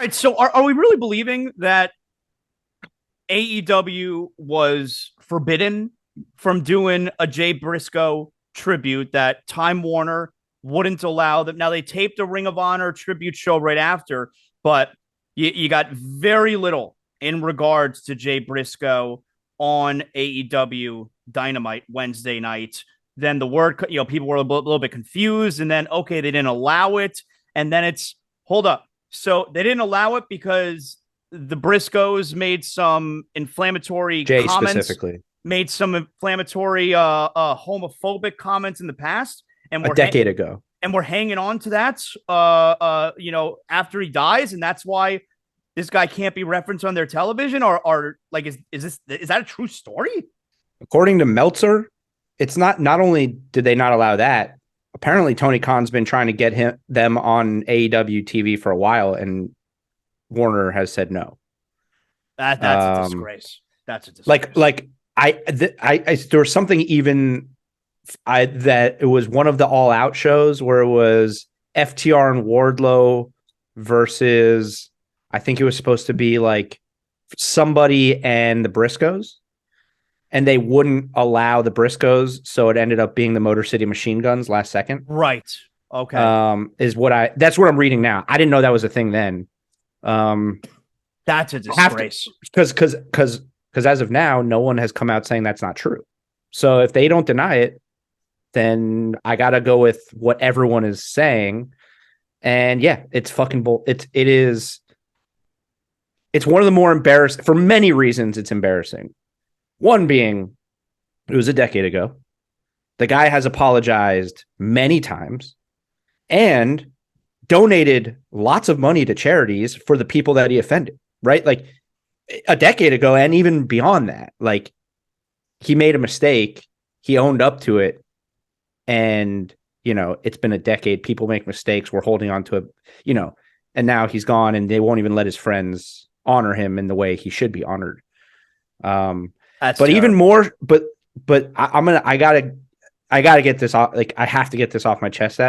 right, so are we really believing that AEW was forbidden from doing a Jay Briscoe tribute, that Time Warner wouldn't allow them? Now, they taped a Ring of Honor tribute show right after, but you got very little in regards to Jay Briscoe on AEW Dynamite Wednesday night. Then the word, people were a little bit confused, and then, okay, they didn't allow it. And then it's, hold up. So they didn't allow it because the Briscoes made some inflammatory Jay comments, specifically, made some inflammatory homophobic comments in the past, and a decade ago. and we're hanging on to that after he dies, and that's why this guy can't be referenced on their television. Or like, is that a true story? According to Meltzer, it's not only did they not allow that, apparently Tony Khan's been trying to get them on AEW TV for a while, and Warner has said no. That's a disgrace. That's a disgrace. There was something even that it was one of the All Out shows where it was FTR and Wardlow versus, I think it was supposed to be like somebody and the Briscoes, and they wouldn't allow the Briscoes, so it ended up being the Motor City Machine Guns last second. Right. Okay. That's what I'm reading now. I didn't know that was a thing then. That's a disgrace. Because as of now, no one has come out saying that's not true. So if they don't deny it, then I gotta go with what everyone is saying. And yeah, it's fucking bull. It is. It's one of the more embarrassing, for many reasons. It's embarrassing. One being, it was a decade ago. The guy has apologized many times and donated lots of money to charities for the people that he offended, right? Like a decade ago, and even beyond that, like he made a mistake, he owned up to it, and it's been a decade. People make mistakes. We're holding on to it, and now he's gone, and they won't even let his friends honor him in the way he should be honored. That's but terrible. Even more, but I gotta get this off. Like, I have to get this off my chest.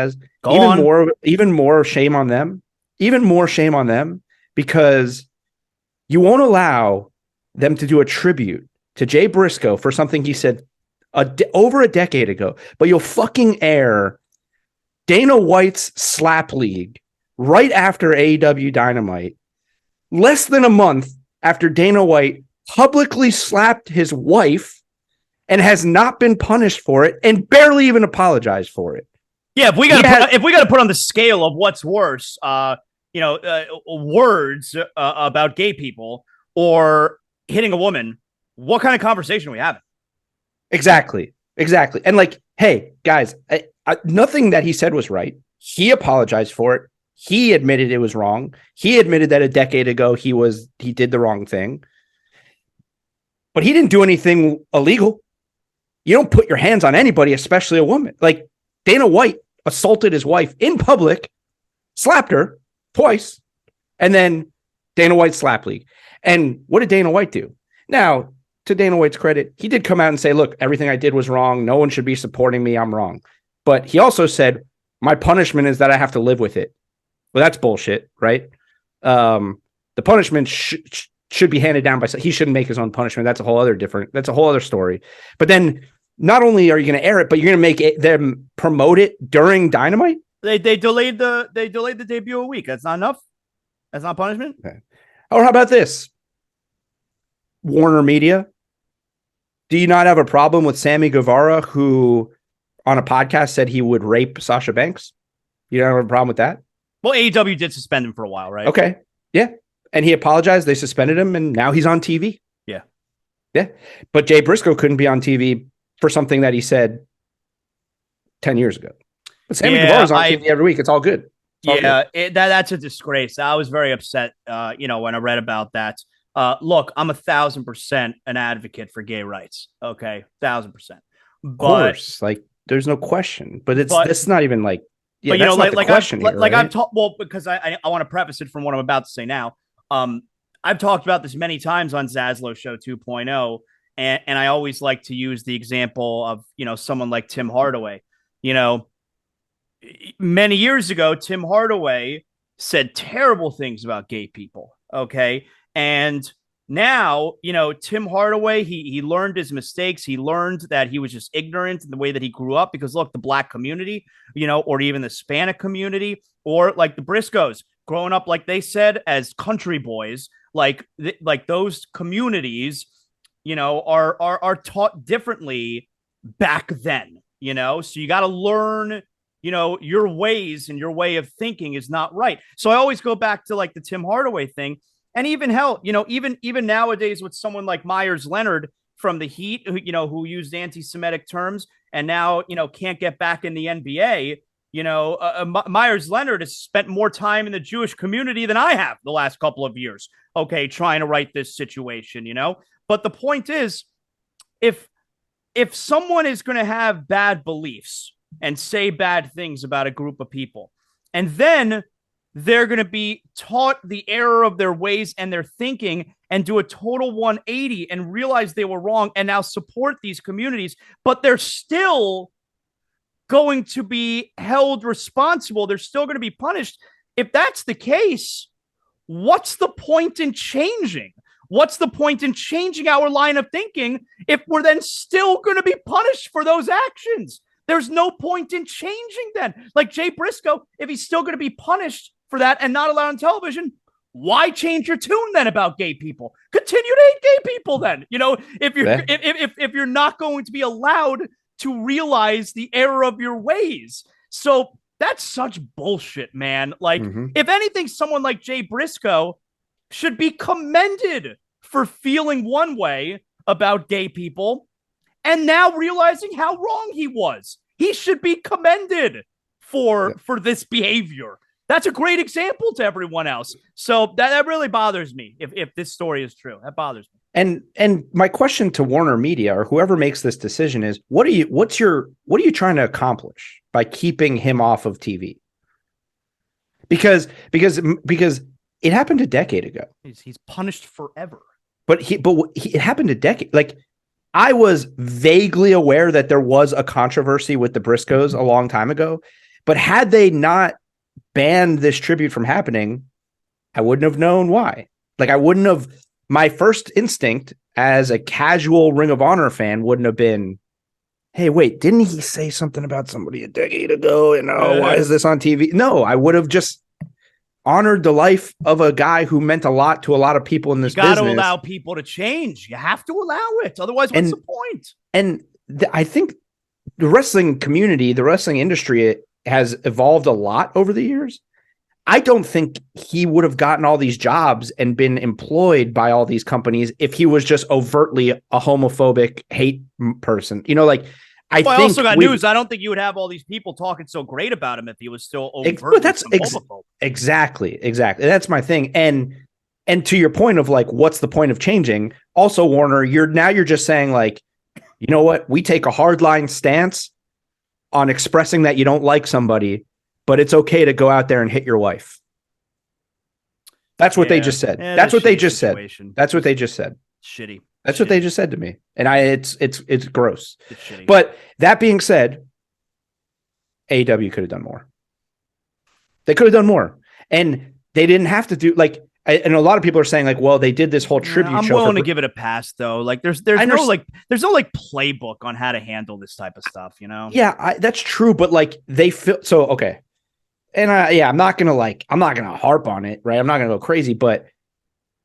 Even more shame on them. Even more shame on them, because you won't allow them to do a tribute to Jay Briscoe for something he said over a decade ago, but you'll fucking air Dana White's Slap League right after AEW Dynamite, less than a month after Dana White publicly slapped his wife and has not been punished for it and barely even apologized for it. Yeah, if we got to put on the scale of what's worse, words about gay people or hitting a woman, what kind of conversation are we having? Exactly. And like, hey, guys, nothing that he said was right. He apologized for it. He admitted it was wrong. He admitted that a decade ago he did the wrong thing. But he didn't do anything illegal. You don't put your hands on anybody, especially a woman. Like, Dana White assaulted his wife in public, slapped her twice, and then Dana White Slap League. And what did Dana White do? Now, to Dana White's credit, he did come out and say, look, everything I did was wrong. No one should be supporting me. I'm wrong. But he also said, my punishment is that I have to live with it. Well, that's bullshit, right? The punishment should be handed down by, he shouldn't make his own punishment. That's a whole other story. But then not only are you going to air it, but you're going to make them promote it during Dynamite. They delayed the debut a week. That's not enough. That's not punishment. Okay. Or how about this? Warner Media. Do you not have a problem with Sammy Guevara, who on a podcast said he would rape Sasha Banks? You don't have a problem with that? Well, AEW did suspend him for a while, right? Okay. Yeah. And he apologized. They suspended him, and now he's on TV. Yeah. Yeah. But Jay Briscoe couldn't be on TV for something that he said 10 years ago. But Sammy Guevara's on TV every week. It's all good. That's a disgrace. I was very upset, when I read about that. Look, I'm 1,000% an advocate for gay rights. Okay, 1,000%. Of course, like, there's no question. But it's not even like. Yeah, but, that's not the question here, right? I've talked, well, because I want to preface it from what I'm about to say now. I've talked about this many times on Zaslow Show 2.0, and I always like to use the example of, someone like Tim Hardaway. Many years ago, Tim Hardaway said terrible things about gay people. Okay. And now, Tim Hardaway, he learned his mistakes. He learned that he was just ignorant in the way that he grew up because look, the black community, or even the Hispanic community, or like the Briscoes growing up, like they said, as country boys, like those communities, are taught differently back then, so you got to learn, your ways and your way of thinking is not right. So I always go back to like the Tim Hardaway thing. And even hell, even nowadays with someone like Myers Leonard from the Heat, who used anti-Semitic terms and now, can't get back in the NBA, Myers Leonard has spent more time in the Jewish community than I have the last couple of years. Okay. Trying to right this situation, but the point is, if someone is going to have bad beliefs and say bad things about a group of people, and then they're going to be taught the error of their ways and their thinking and do a total 180 and realize they were wrong and now support these communities, but they're still going to be held responsible. They're still going to be punished. If that's the case, what's the point in changing? What's the point in changing our line of thinking if we're then still going to be punished for those actions? There's no point in changing then. Like Jay Briscoe, if he's still going to be punished for that and not allowed on television, why change your tune then about gay people? Continue to hate gay people then. If you're not going to be allowed to realize the error of your ways. So that's such bullshit, man. Like, if anything, someone like Jay Briscoe should be commended for feeling one way about gay people and now realizing how wrong he was. He should be commended for this behavior. That's a great example to everyone else. So that really bothers me. If this story is true, that bothers me. And my question to Warner Media or whoever makes this decision is, what are you trying to accomplish by keeping him off of TV? Because it happened a decade ago. He's punished forever. But it happened a decade. Like, I was vaguely aware that there was a controversy with the Briscoes a long time ago, but had they not banned this tribute from happening, I wouldn't have known why. Like, I wouldn't have. My first instinct as a casual Ring of Honor fan wouldn't have been, hey, wait, didn't he say something about somebody a decade ago? And why is this on TV? No, I would have just honored the life of a guy who meant a lot to a lot of people in this business. You got to allow people to change. You have to allow it. Otherwise, what's the point? And I think the wrestling community, the wrestling industry has evolved a lot over the years. I don't think he would have gotten all these jobs and been employed by all these companies if he was just overtly a homophobic hate person. I also got news. I don't think you would have all these people talking so great about him if he was still overtly homophobic. Exactly. That's my thing. And to your point of like, what's the point of changing? Also, Warner, you're just saying like, you know what? We take a hardline stance on expressing that you don't like somebody, but it's okay to go out there and hit your wife. That's what they just said. That's what they just said. That's what they just said. Shitty. That's what they just said to me. And it's gross. It's shitty. But that being said, AEW could have done more. They could have done more. And they didn't have to do and a lot of people are saying like, well, they did this whole tribute show. I'm willing to give it a pass though. Like there's no playbook on how to handle this type of stuff, Yeah, that's true. But like they feel so okay. And I'm not gonna harp on it, right? I'm not gonna go crazy, but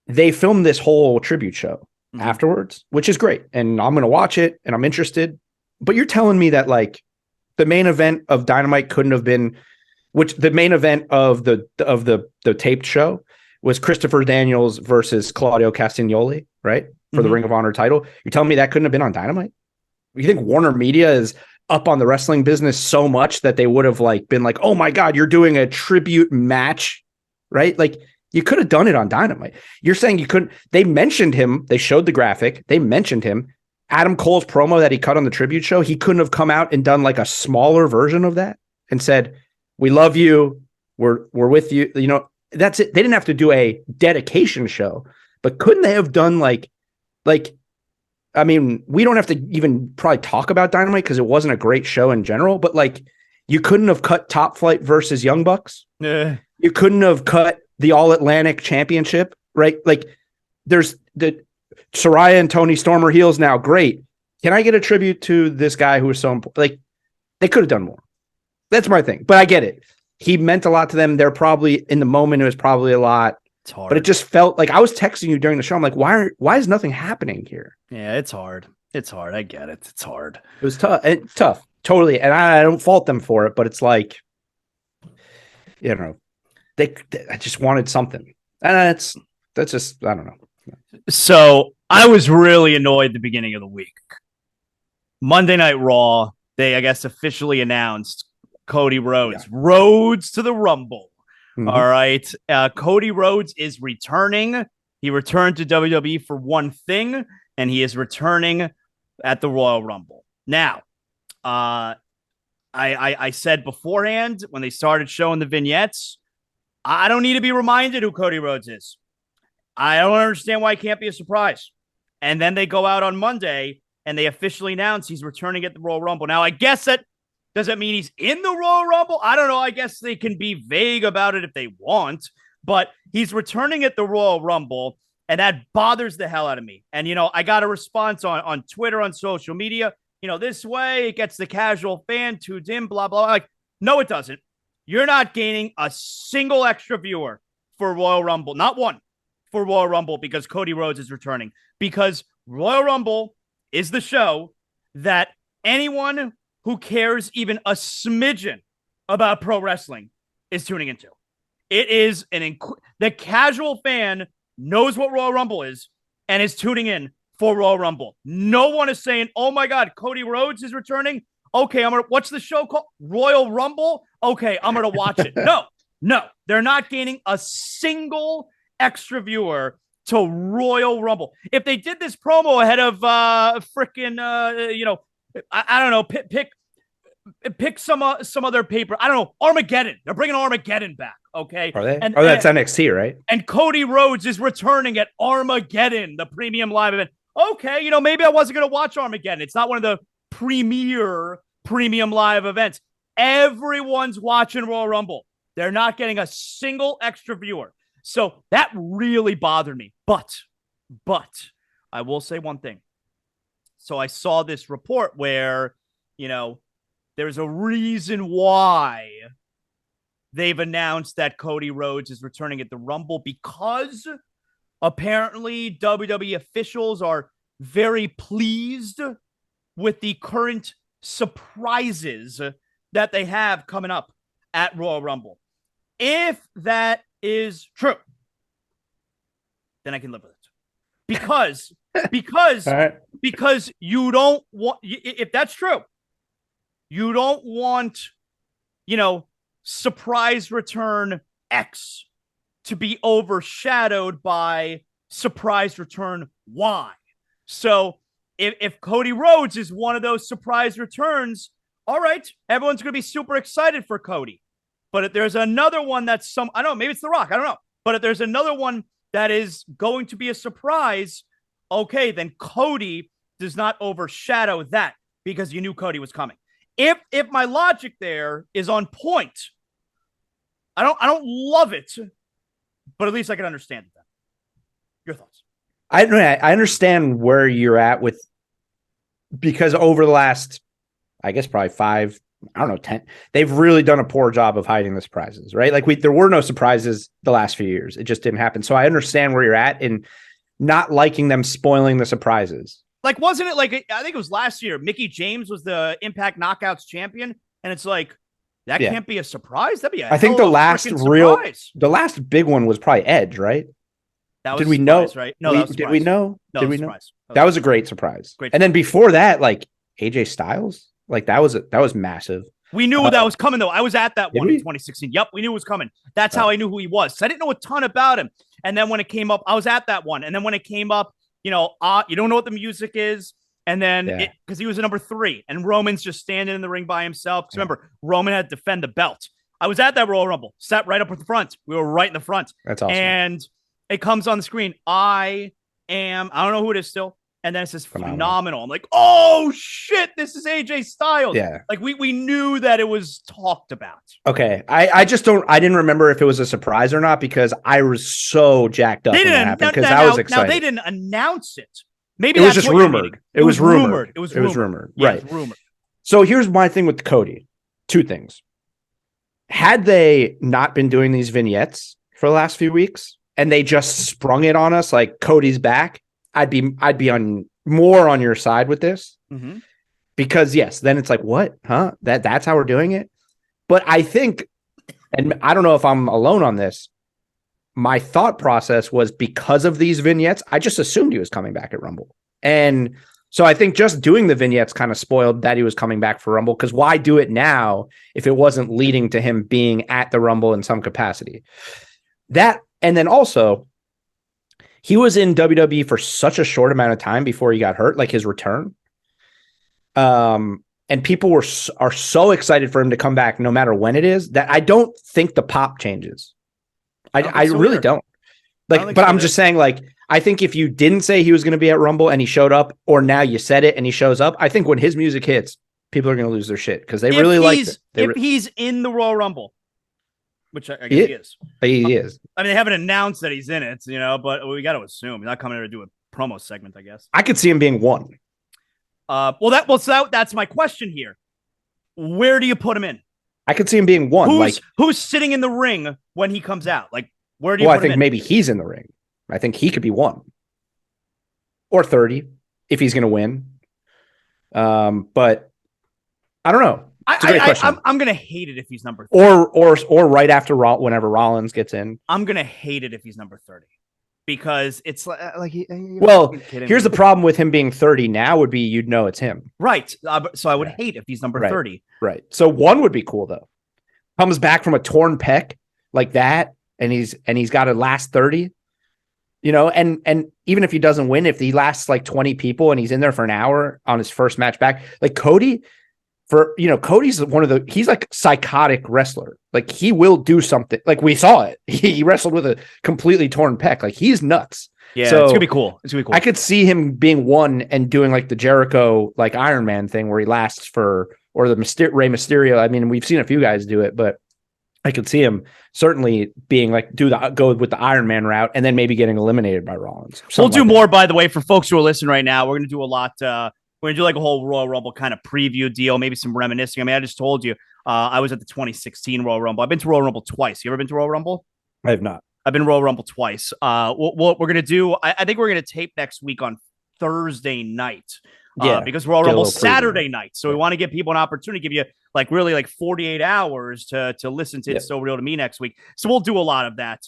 they filmed this whole tribute show afterwards, which is great. And I'm gonna watch it and I'm interested. But you're telling me that like the main event of Dynamite couldn't have been, which the main event of the taped show was Christopher Daniels versus Claudio Castagnoli, right? For the Ring of Honor title. You're telling me that couldn't have been on Dynamite? You think Warner Media is up on the wrestling business so much that they would have like been like, oh my God, you're doing a tribute match, right? Like you could have done it on Dynamite. You're saying you couldn't. They mentioned him. They showed the graphic. They mentioned him. Adam Cole's promo that he cut on the tribute show, he couldn't have come out and done like a smaller version of that and said, we love you. We're with you. That's it. They didn't have to do a dedication show, but couldn't they have done like, I mean, we don't have to even probably talk about Dynamite because it wasn't a great show in general, but like you couldn't have cut Top Flight versus Young Bucks. You You couldn't have cut the All Atlantic Championship, right? Like, there's the Soraya and Tony Stormer heels now. Great. Can I get a tribute to this guy who was so important? Like, they could have done more. That's my thing. But I get it. He meant a lot to them. They're probably in the moment. It was probably a lot. It's hard. But it just felt like I was texting you during the show. I'm like, why is nothing happening here? Yeah, it's hard. It's hard. I get it. It's hard. It was tough. Tough. Totally. And I don't fault them for it, but it's like, you know, I just wanted something. And that's just, I don't know. So I was really annoyed at the beginning of the week. Monday Night Raw, they, I guess, officially announced Cody Rhodes. Yeah. Rhodes to the Rumble. Mm-hmm. All right. Cody Rhodes is returning. He returned to WWE for one thing, and he is returning at the Royal Rumble. Now, I said beforehand when they started showing the vignettes, I don't need to be reminded who Cody Rhodes is. I don't understand why it can't be a surprise. And then they go out on Monday and they officially announce he's returning at the Royal Rumble. Now, I guess that doesn't mean he's in the Royal Rumble. I don't know. I guess they can be vague about it if they want, but he's returning at the Royal Rumble, and that bothers the hell out of me. And, I got a response on Twitter, on social media. This way it gets the casual fan tuned in, blah, blah. Like, no, it doesn't. You're not gaining a single extra viewer for Royal Rumble. Not one for Royal Rumble because Cody Rhodes is returning. Because Royal Rumble is the show that anyone who cares even a smidgen about pro wrestling is tuning into. It is the casual fan knows what Royal Rumble is and is tuning in for Royal Rumble. No one is saying, oh my God, Cody Rhodes is returning. Okay, what's the show called? Royal Rumble? Okay, I'm going to watch it. No, they're not gaining a single extra viewer to Royal Rumble. If they did this promo ahead of I don't know, pick some other paper. I don't know, Armageddon. They're bringing Armageddon back, okay? Are they? That's NXT, right? And Cody Rhodes is returning at Armageddon, the premium live event. Okay, maybe I wasn't going to watch Armageddon. It's not one of the premier premium live events. Everyone's watching Royal Rumble. They're not getting a single extra viewer. So that really bothered me. But I will say one thing. So I saw this report where, there's a reason why they've announced that Cody Rhodes is returning at the Rumble, because apparently WWE officials are very pleased with the current surprises that they have coming up at Royal Rumble. If that is true, then I can live with it. Because you don't want, if that's true, you don't want, surprise return X to be overshadowed by surprise return Y. So if Cody Rhodes is one of those surprise returns, all right, everyone's going to be super excited for Cody. But if there's another one that's I don't know, maybe it's The Rock, I don't know. But if there's another one that is going to be a surprise, okay, then Cody does not overshadow that because you knew Cody was coming. If my logic there is on point, I don't love it, but at least I can understand that. Your thoughts? I understand where you're at with, because over the last, I guess probably 5, I don't know, 10, they've really done a poor job of hiding the surprises, right? Like there were no surprises the last few years. It just didn't happen. So I understand where you're at in not liking them spoiling the surprises. Like, wasn't it like, I think it was last year, Mickie James was the Impact Knockouts champion. And it's like, that can't be a surprise. That'd be I think the last big one was probably Edge, right? That was did we know? Right? No, that was did we know? No, did we know? That was a great surprise. And then before that, like AJ Styles, like that was massive. We knew that was coming though. I was at that one in 2016. Yep, we knew it was coming. That's how I knew who he was. So I didn't know a ton about him. And then when it came up, I was at that one. And then when it came up, you don't know what the music is. And then because he was a number 3 and Roman's just standing in the ring by himself. Because remember, Roman had to defend the belt. I was at that Royal Rumble, sat right up at the front. We were right in the front. That's awesome. And it comes on the screen. I don't know who it is still. And then it says phenomenal. I'm like, oh shit, this is AJ Styles. Yeah. Like we knew that it was talked about. Okay. I didn't remember if it was a surprise or not because I was so jacked up when that happened because I was excited. Now they didn't announce it. Maybe it was just rumored. It was rumored. It was rumored. Yeah, right. It was rumored. So here's my thing with Cody. Two things. Had they not been doing these vignettes for the last few weeks and they just sprung it on us like Cody's back, I'd be on more on your side with this. Mm-hmm. Because yes, then it's like, what? Huh? That's how we're doing it. But I think, and I don't know if I'm alone on this, my thought process was because of these vignettes, I just assumed he was coming back at Rumble. And so I think just doing the vignettes kind of spoiled that he was coming back for Rumble, because why do it now if it wasn't leading to him being at the Rumble in some capacity? That, and then also, he was in WWE for such a short amount of time before he got hurt, like his return. And people are so excited for him to come back no matter when it is that I don't think the pop changes. I really don't. Like, but I'm just saying, like, I think if you didn't say he was going to be at Rumble and he showed up, or now you said it and he shows up, I think when his music hits, people are going to lose their shit because they really like it. If he's in the Royal Rumble, which I guess he is. He is. I mean, they haven't announced that he's in it, but we got to assume he's not coming here to do a promo segment, I guess. I could see him being one. So that's my question here. Where do you put him in? I could see him being one. Who's sitting in the ring when he comes out? Like, where do you put him in? I think maybe he's in the ring. I think he could be 1 or 30 if he's going to win. But I don't know. It's a great question. I'm going to hate it if he's number 30. Or right after whenever Rollins gets in. I'm going to hate it if he's number 30 because it's like here's the problem with him being 30 now would be you'd know it's him. Right. So I would hate if he's number 30. Right. So 1 would be cool though. Comes back from a torn pec like that and he's got to last 30. And even if he doesn't win, if he lasts like 20 people and he's in there for an hour on his first match back, like Cody, Cody's he's like psychotic wrestler. Like he will do something. Like we saw it. He wrestled with a completely torn pec. Like he's nuts. Yeah, so it's gonna be cool. I could see him being 1 and doing like the Jericho, like Iron Man thing where he lasts or the Rey Mysterio. I mean, we've seen a few guys do it, but I could see him certainly being like go with the Iron Man route and then maybe getting eliminated by Rollins. We'll do more, by the way, for folks who are listening right now. We're going to do a lot. We're going to do like a whole Royal Rumble kind of preview deal, maybe some reminiscing. I mean, I just told you I was at the 2016 Royal Rumble. I've been to Royal Rumble twice. You ever been to Royal Rumble? I have not. I've been to Royal Rumble twice. What we're going to do, I think we're going to tape next week on Thursday night. Because Royal Rumble Saturday night. So we want to give people an opportunity to give you like 48 hours to listen to It's So Real to Me next week. So we'll do a lot of that.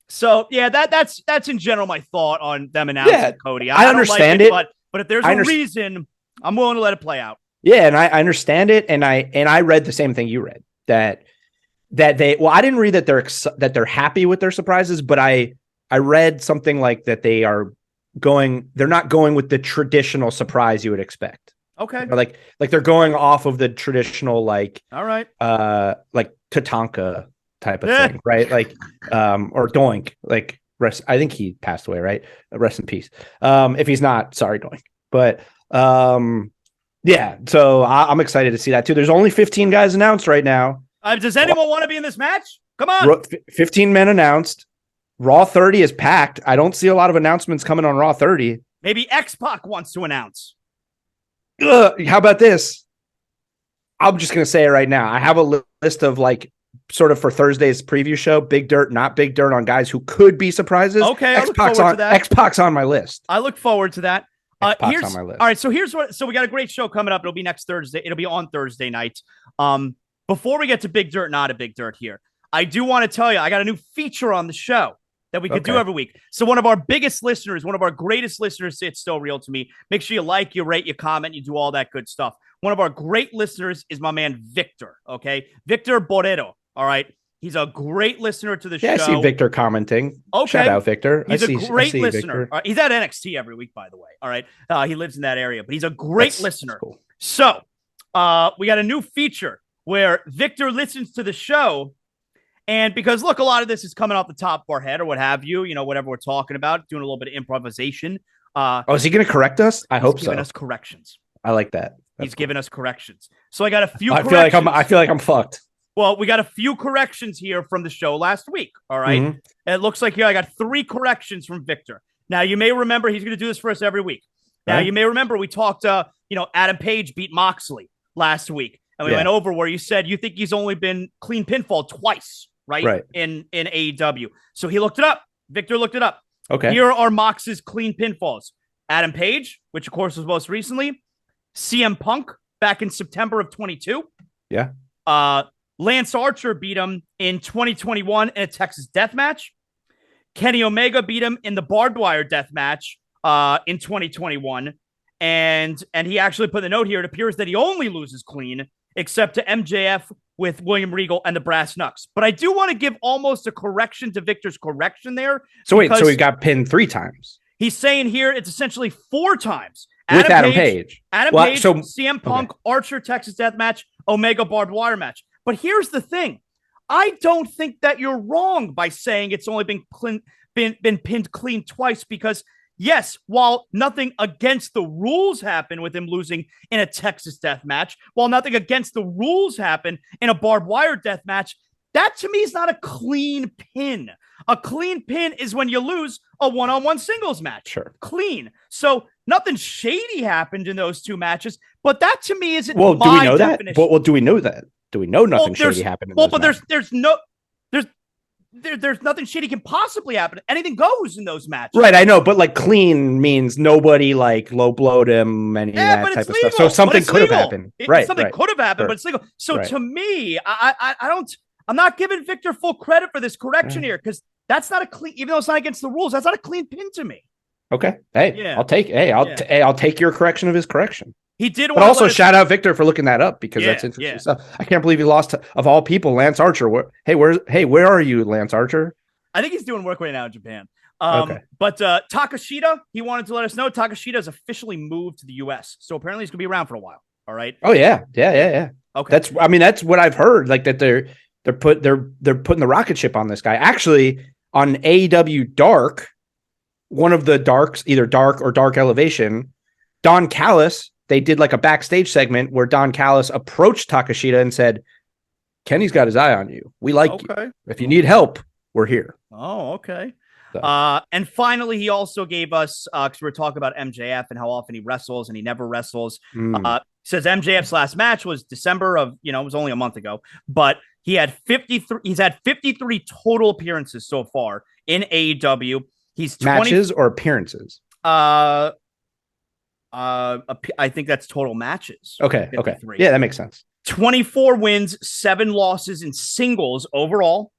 So yeah, that's in general my thought on them announcing Cody. I understand don't like it. But if there's a reason, I'm willing to let it play out. Yeah, and I understand it, and I read the same thing you read that they. Well, I didn't read that they're happy with their surprises, but I read something like that they're not going with the traditional surprise you would expect. Okay. Or like they're going off of the traditional like all right like Tatanka type of thing, right? Like or Doink, like rest. I think he passed away, right? Rest in peace. If he's not, sorry, Doink. But yeah, so I'm excited to see that too. There's only 15 guys announced right now. Does anyone want to be in this match? Come on. 15 men announced. Raw 30 is packed. I don't see a lot of announcements coming on Raw 30. Maybe X-Pac wants to announce. How about this? I'm just going to say it right now. I have a list of like sort of for Thursday's preview show, big dirt, not big dirt on guys who could be surprises. Okay. X-Pac's on my list. I look forward to that. X-Pac's on my list. All right. So we got a great show coming up. It'll be next Thursday. It'll be on Thursday night. Before we get to big dirt, not a big dirt here, I do want to tell you, I got a new feature on the show that we could do every week. So one of our biggest listeners, one of our greatest listeners, It's So Real to Me. Make sure you like, you rate, you comment, you do all that good stuff. One of our great listeners is my man, Victor. Okay. Victor Borrero. All right. He's a great listener to the show. I see Victor commenting. Okay. Shout out, Victor. He's a great listener. He's at NXT every week, by the way. All right. He lives in that area, but he's a great listener. Cool. So we got a new feature where Victor listens to the show. And because, look, a lot of this is coming off the top of our head or what have you, whatever we're talking about, doing a little bit of improvisation. Is he going to correct us? I hope so. He's giving us corrections. I like that. He's giving us corrections. So I got a few I feel like I'm fucked. Well, we got a few corrections here from the show last week. All right. Mm-hmm. It looks like here I got 3 corrections from Victor. Now, you may remember he's going to do this for us every week. Now, you may remember we talked, Adam Page beat Moxley last week. And we went over where you said you think he's only been clean pinfall twice, right? In AEW. So he looked it up. Victor looked it up. Okay. Here are Mox's clean pinfalls. Adam Page, which of course was most recently. CM Punk back in September of 22. Yeah. Lance Archer beat him in 2021 in a Texas death match. Kenny Omega beat him in the barbed wire death match in 2021. And he actually put the note here. It appears that he only loses clean, except to MJF with William Regal and the Brass Knucks. But I do want to give almost a correction to Victor's correction there. So wait, so he got pinned 3 times. He's saying here it's essentially 4 times. With Adam Page. Page, CM Punk, Archer, Texas Death Match, Omega barbed wire match. But here's the thing. I don't think that you're wrong by saying it's only been pinned clean twice because, yes, while nothing against the rules happened with him losing in a Texas death match, while nothing against the rules happened in a barbed wire death match, that to me is not a clean pin. A clean pin is when you lose a one-on-one singles match. Sure. Clean. So nothing shady happened in those 2 matches, but that to me isn't do we know definition. that? Well, do we know that? Do we know nothing shady happened in those matches? There's nothing shady can possibly happen. Anything goes in those matches. Right, I know, but like clean means nobody like low blowed him, any of that type of stuff. So something could have happened. Something could have happened, but it's legal. So to me, I'm not giving Victor full credit for this correction here because that's not a clean, even though it's not against the rules, that's not a clean pin to me. Okay. Hey, I'll take your correction of his correction. He did, but also shout out Victor for looking that up because that's interesting stuff. I can't believe he lost of all people, Lance Archer. Where are you, Lance Archer? I think he's doing work right now in Japan. Okay. But Takashita, he wanted to let us know Takashita has officially moved to the U.S. So apparently he's gonna be around for a while. All right. Oh yeah. Okay. That's what I've heard. Like that they're putting the rocket ship on this guy. Actually, on AEW Dark, one of the Darks, either Dark or Dark Elevation, Don Callis. They did like a backstage segment where Don Callis approached Takashita and said, Kenny's got his eye on you. We like you. If you need help, we're here. Oh, okay. So. And finally, he also gave us, because we were talking about MJF and how often he wrestles and he never wrestles. Says MJF's last match was December of, it was only a month ago, but he had 53. He's had 53 total appearances so far in AEW. He's matches or appearances? I think that's total matches. Okay. Yeah, that makes sense. 24 wins, 7 losses in singles overall.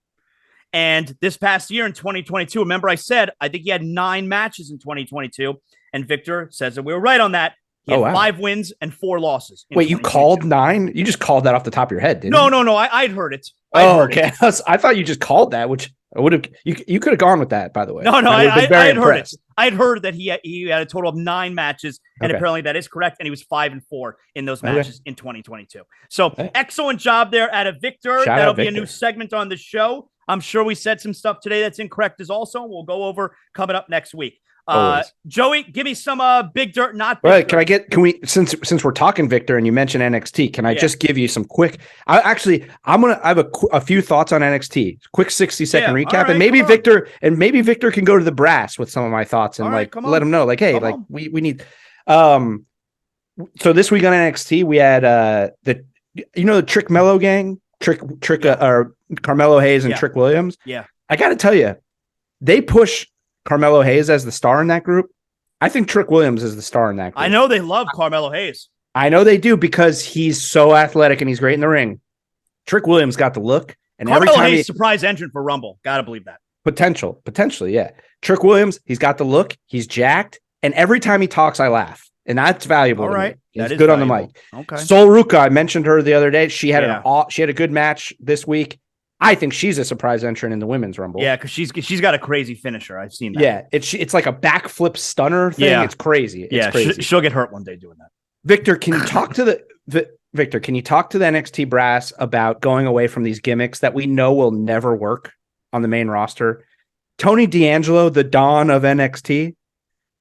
And this past year in 2022, remember I said, I think he had 9 matches in 2022. And Victor says that we were right on that. He had 5 wins and 4 losses. Wait, you called 9? You just called that off the top of your head, didn't you? No. I'd heard it. Okay. I thought you just called that, which I would have. You could have gone with that, by the way. No. I had heard it. I'd heard that he had a total of 9 matches, and apparently that is correct. And he was 5-4 in those matches in 2022. So excellent job there out of Victor. That'll be a new segment on the show. I'm sure we said some stuff today that's incorrect as also. We'll go over coming up next week. Joey, give me some big dirt, not big dirt. Can we, since we're talking Victor and you mentioned NXT, can I just give you some quick, I have a few thoughts on NXT, quick 60-second recap. Right, and maybe Victor can go to the brass with some of my thoughts and let him know, like, hey, we need, so this week on NXT, we had, the Trick Mello gang, Carmelo Hayes and Trick Williams. Yeah. I got to tell you, they push Carmelo Hayes as the star in that group. I think Trick Williams is the star in that group. I know they love Carmelo Hayes. I know they do because he's so athletic and he's great in the ring. Trick Williams got the look. And Carmelo Hayes surprise entrant for Rumble. Gotta believe that. Potentially, yeah. Trick Williams, he's got the look. He's jacked. And every time he talks, I laugh. And that's valuable. All right. He's good on the mic. Okay. Sol Ruca, I mentioned her the other day. She had a good match this week. I think she's a surprise entrant in the women's Rumble. Yeah, because she's got a crazy finisher. I've seen that. Yeah, it's like a backflip stunner thing. Yeah. It's crazy. It's crazy. She'll get hurt one day doing that. Victor, can you talk to the NXT brass about going away from these gimmicks that we know will never work on the main roster? Tony D'Angelo, the Don of NXT,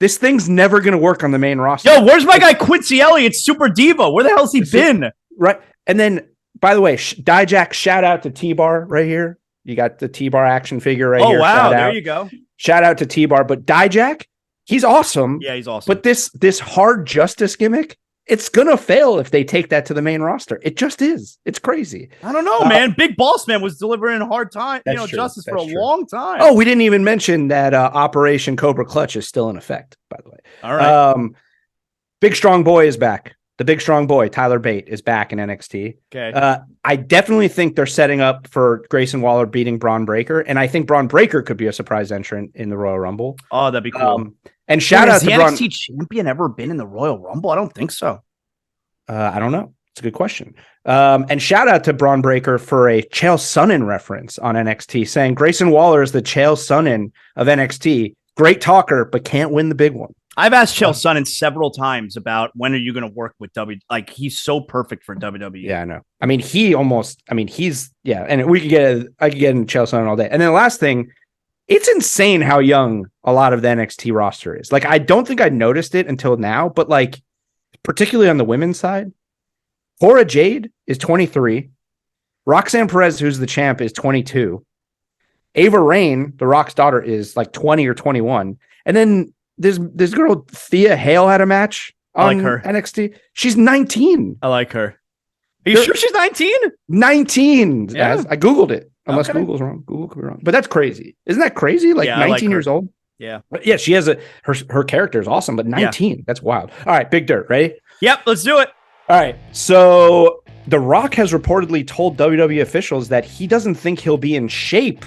This thing's never going to work on the main roster. Yo, where's my guy Quincy Elliott, Super Diva? Where the hell's he been? Right. And then, by the way, Dijak, shout out to T-Bar right here. You got the T-Bar action figure right here. Oh, wow. Shout There out. you go. Shout out to T-Bar. But Dijak, he's awesome. Yeah, he's awesome. But this hard justice gimmick, it's going to fail if they take that to the main roster. It just is. It's crazy. I don't know, man. Big Boss Man was delivering hard time, justice for a long time. Oh, we didn't even mention that Operation Cobra Clutch is still in effect, by the way. All right. Big Strong Boy is back. The Big Strong Boy, Tyler Bate, is back in NXT. Okay. I definitely think they're setting up for Grayson Waller beating Braun Breaker, and I think Braun Breaker could be a surprise entrant in the Royal Rumble. Oh, that'd be cool. And shout out to Braun. Has the NXT champion ever been in the Royal Rumble? I don't think so. I don't know. It's a good question. And shout out to Braun Breaker for a Chael Sonnen reference on NXT, saying Grayson Waller is the Chael Sonnen of NXT. Great talker, but can't win the big one. I've asked Chael Sonnen several times about when are you going to work with WWE. Like, he's so perfect for WWE. Yeah, I know. I mean, and I could get into Chael Sonnen all day. And then the last thing, it's insane how young a lot of the NXT roster is. Like, I don't think I noticed it until now, but like, particularly on the women's side, Cora Jade is 23. Roxanne Perez, who's the champ, is 22. Ava Raine, The Rock's daughter, is like 20 or 21. And then this girl, Thea Hale, had a match on NXT. She's 19. I like her. Are you sure she's 19? 19. Yeah. I Googled it. Unless Google's wrong. Google could be wrong. But that's crazy. Isn't that crazy? Like 19 years old? Yeah. But yeah, she has her character is awesome, but 19. That's wild. All right, Big Dirt, ready? Yep, let's do it. All right. So The Rock has reportedly told WWE officials that he doesn't think he'll be in shape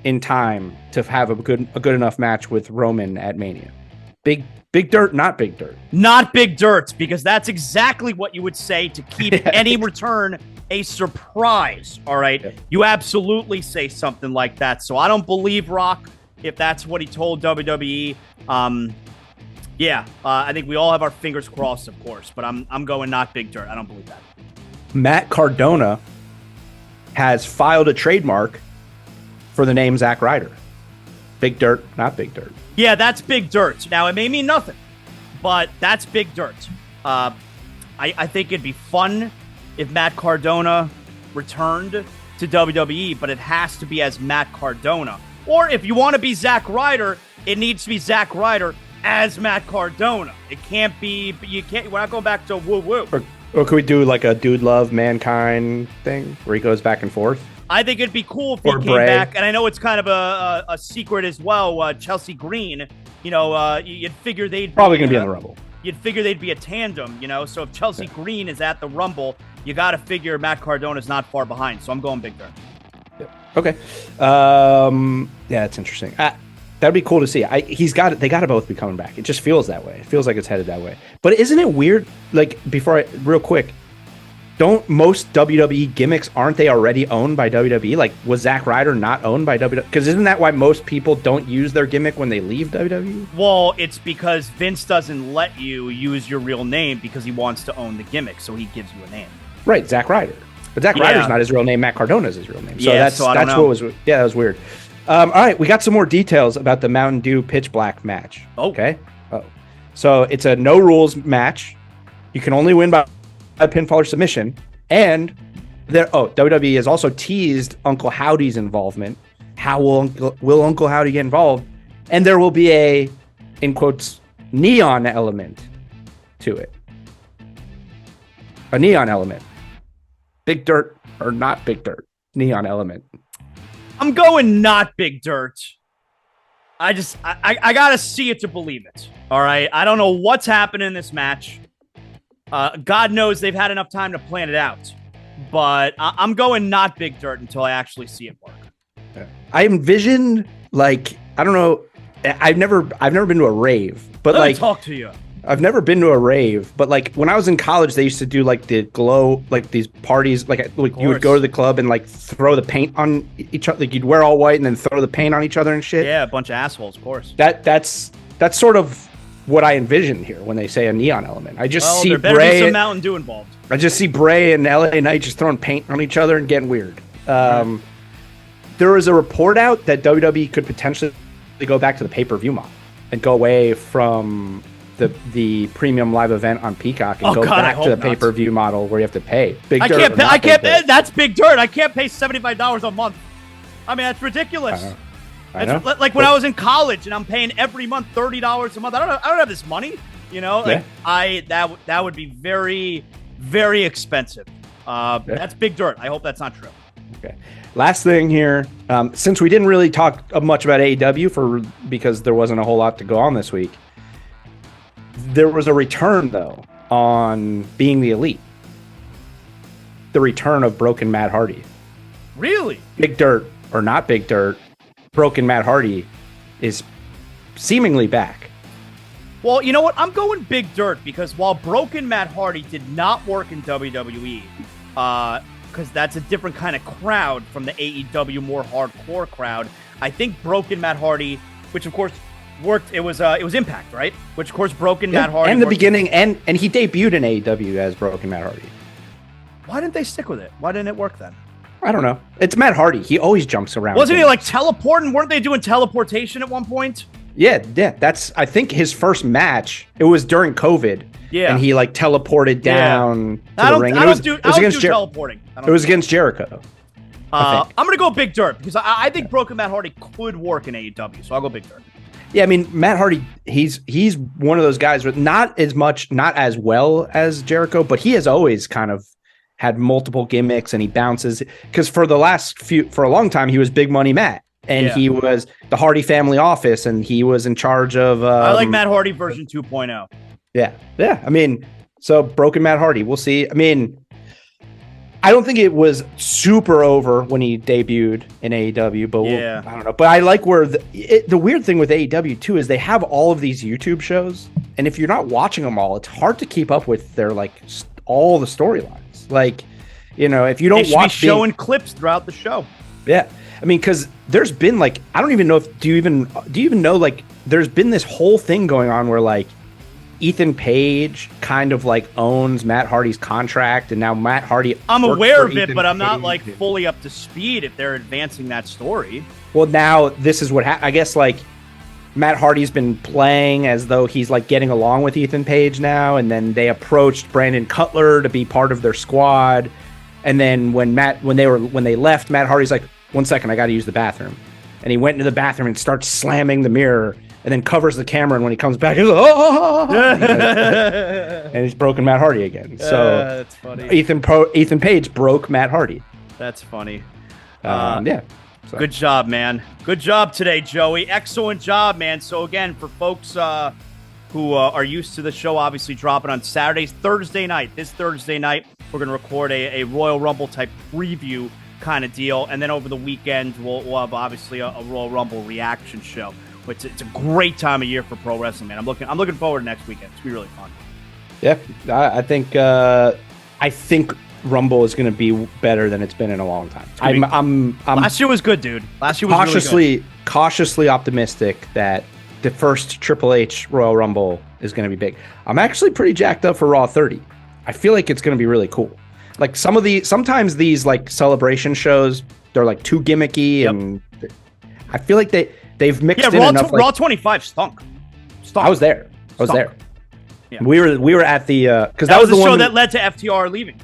in time to have a good enough match with Roman at Mania. Big Dirt, not Big Dirt. Not Big Dirt, because that's exactly what you would say to keep any return a surprise. All right. Yeah. You absolutely say something like that. So I don't believe Rock if that's what he told WWE. I think we all have our fingers crossed, of course, but I'm going not Big Dirt. I don't believe that. Matt Cardona has filed a trademark for the name Zack Ryder. Big Dirt, not Big Dirt. Yeah, that's Big Dirt. Now, it may mean nothing, but that's Big Dirt. I think it'd be fun if Matt Cardona returned to WWE, but it has to be as Matt Cardona. Or if you want to be Zack Ryder, it needs to be Zack Ryder as Matt Cardona. It can't be, we're not going back to woo-woo. Or could we do like a Dude Love Mankind thing where he goes back and forth? I think it'd be cool if he came back, and I know it's kind of a secret as well. Chelsea Green, you'd figure they'd probably going to be in the Rumble. You'd figure they'd be a tandem, So if Chelsea Green is at the Rumble, you got to figure Matt Cardona's not far behind. So I'm going Big Dirt. Yeah. Okay. Yeah, that's interesting. That'd be cool to see. They got to both be coming back. It just feels that way. It feels like it's headed that way. But isn't it weird? Like, real quick. Don't most WWE gimmicks, aren't they already owned by WWE? Like, was Zack Ryder not owned by WWE? Because isn't that why most people don't use their gimmick when they leave WWE? Well, it's because Vince doesn't let you use your real name because he wants to own the gimmick, so he gives you a name. Right, Zack Ryder. But Zack Ryder's not his real name. Matt Cardona's his real name. So that's what was. Yeah, that was weird. All right, we got some more details about the Mountain Dew Pitch Black match. Oh. Okay. Oh. So it's a no rules match. You can only win by a pinfall or submission. And WWE has also teased Uncle Howdy's involvement. How will Uncle Howdy get involved? And there will be a, in quotes, neon element to it. A neon element. Big Dirt or not Big Dirt. Neon element. I'm going not Big Dirt. I gotta see it to believe it. All right. I don't know what's happening in this match. God knows they've had enough time to plan it out. But I'm going not Big Dirt until I actually see it work. I envision, like, I don't know. I've never been to a rave, but Let me talk to you. I've never been to a rave, but like when I was in college, they used to do like the glow, like these parties, like you would go to the club and like throw the paint on each other. Like you'd wear all white and then throw the paint on each other and shit. Yeah, a bunch of assholes, of course. That's sort of what I envision here when they say a neon element. I just see there better be some Mountain Dew involved. I just see Bray and LA Knight just throwing paint on each other and getting weird. There was a report out that WWE could potentially go back to the pay-per-view model. and go away from the premium live event on Peacock and back to the pay-per-view model where you have to pay. I can't pay. That's big dirt. I can't pay $75 a month. I mean, that's ridiculous. I know. Like when I was in college and I'm paying every month $30 a month. I don't have this money. You know, like that would be very, very expensive. That's big dirt. I hope that's not true. Okay. Last thing here, since we didn't really talk much about AEW because there wasn't a whole lot to go on this week. There was a return, though, on Being the Elite. The return of Broken Matt Hardy. Really? Big Dirt, or not Big Dirt, Broken Matt Hardy is seemingly back. Well, you know what? I'm going Big Dirt because while Broken Matt Hardy did not work in WWE, because that's a different kind of crowd from the AEW more hardcore crowd, I think Broken Matt Hardy, which of course worked. It was Impact, right? Which of course Matt Hardy. And the beginning, and he debuted in AEW as Broken Matt Hardy. Why didn't they stick with it? Why didn't it work then? I don't know. It's Matt Hardy. He always jumps around. Wasn't he like teleporting? Weren't they doing teleportation at one point? Yeah. That's I think his first match. It was during COVID. Yeah. And he like teleported down to the ring. I don't do teleporting. It was against Jericho. I'm gonna go Big Dirt because I think Broken Matt Hardy could work in AEW, so I'll go Big Dirt. Yeah, I mean Matt Hardy, he's one of those guys with not as well as Jericho, but he has always kind of had multiple gimmicks and he bounces because for a long time he was Big Money Matt and he was the Hardy Family Office and he was in charge of. I like Matt Hardy version 2.0. Yeah. I mean, so Broken Matt Hardy, we'll see. I mean, I don't think it was super over when he debuted in AEW, but I don't know. But I like where the weird thing with AEW too is they have all of these YouTube shows, and if you're not watching them all, it's hard to keep up with their all the storylines. Like, you know, if you don't watch showing clips throughout the show. Yeah, I mean, because there's been I don't even know if do you even know there's been this whole thing going on where Ethan Page kind of owns Matt Hardy's contract, and now Matt Hardy. I'm aware of it, but I'm not fully up to speed if they're advancing that story. Well, now this is what I guess Matt Hardy's been playing as though he's getting along with Ethan Page now, and then they approached Brandon Cutler to be part of their squad, and then when they left, Matt Hardy's like, 1 second, I got to use the bathroom, and he went into the bathroom and starts slamming the mirror. And then covers the camera, and when he comes back, he's like, oh! And he's broken Matt Hardy again. So that's funny. Ethan Page broke Matt Hardy. That's funny. So. Good job, man. Good job today, Joey. Excellent job, man. So again, for folks who are used to the show, obviously dropping on Saturdays, this Thursday night, we're going to record a Royal Rumble type preview kind of deal, and then over the weekend, we'll have obviously a Royal Rumble reaction show. It's a great time of year for pro wrestling, man. I'm looking forward to next weekend. It's gonna be really fun. Yeah, I think Rumble is going to be better than it's been in a long time. I'm last year was good, dude. Last year was cautiously optimistic that the first Triple H Royal Rumble is going to be big. I'm actually pretty jacked up for Raw 30. I feel like it's going to be really cool. Sometimes these celebration shows, they're too gimmicky, and I feel like they've mixed in enough. Raw 25 stunk. I was there. Yeah. We were at the because that was the show that led to FTR leaving.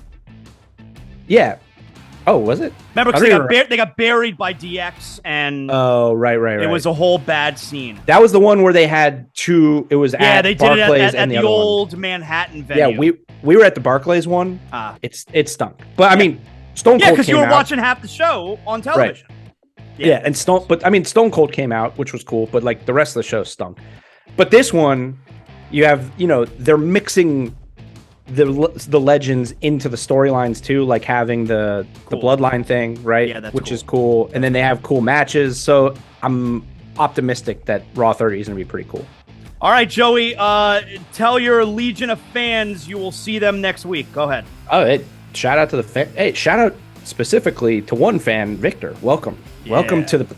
Yeah. Oh, was it? Remember, because they got buried by DX, and right. It was a whole bad scene. That was the one where they had two. It was at they Barclays did it at the old Manhattan venue. Yeah, we were at the Barclays one. It stunk, but I mean, Stone Cold. Yeah, because you were watching half the show on television. Right. Yeah, and Stone Cold came out, which was cool, but the rest of the show stunk. But this one, you have, they're mixing the legends into the storylines too, having the bloodline thing, right? Yeah, which is cool. And then they have cool matches. So I'm optimistic that Raw 30 is going to be pretty cool. All right, Joey, tell your legion of fans you will see them next week. Go ahead. Oh, shout out to the fan. Hey, shout out specifically to one fan, Victor. Welcome. Yeah.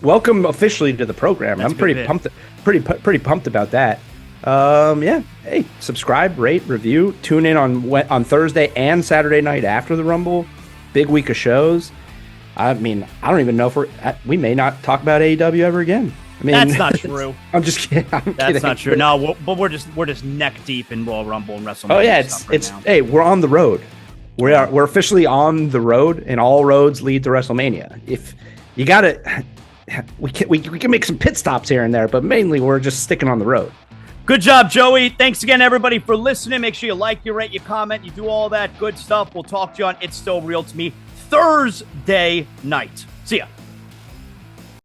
Welcome officially to the program. I'm pretty pumped about that. Hey, subscribe, rate, review, tune in on Thursday and Saturday night after the Rumble. Big week of shows. I mean, I don't even know if we may not talk about AEW ever again. I mean, that's not true. I'm just kidding. That's not true. No, but we're just neck deep in Royal Rumble and WrestleMania. Oh yeah, it's hey, we're on the road. We're officially on the road, and all roads lead to WrestleMania. If you gotta, we can make some pit stops here and there, but mainly we're just sticking on the road. Good job, Joey. Thanks again, everybody, for listening. Make sure you like, you rate, you comment, you do all that good stuff. We'll talk to you on It's Still Real to Me Thursday night. See ya.